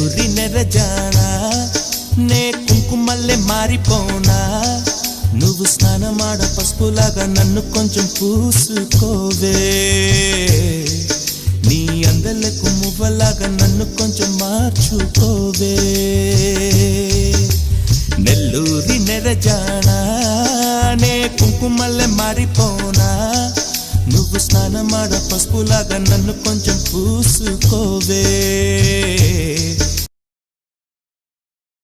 నెల్లూరి నెరజానా నే కుంకుమల్లే మారిపోనా నువ్వు స్నానమాడ పసుపులాగా నన్ను కొంచెం పూసుకోవే నీ అందలకు మువ్వలాగా నన్ను కొంచెం మార్చుకోవే నెల్లూరి నెరజానా నే కుంకుమల్లే మారిపోనా నువ్వు స్నానమాడ పసుపులాగా నన్ను కొంచెం పూసుకోవే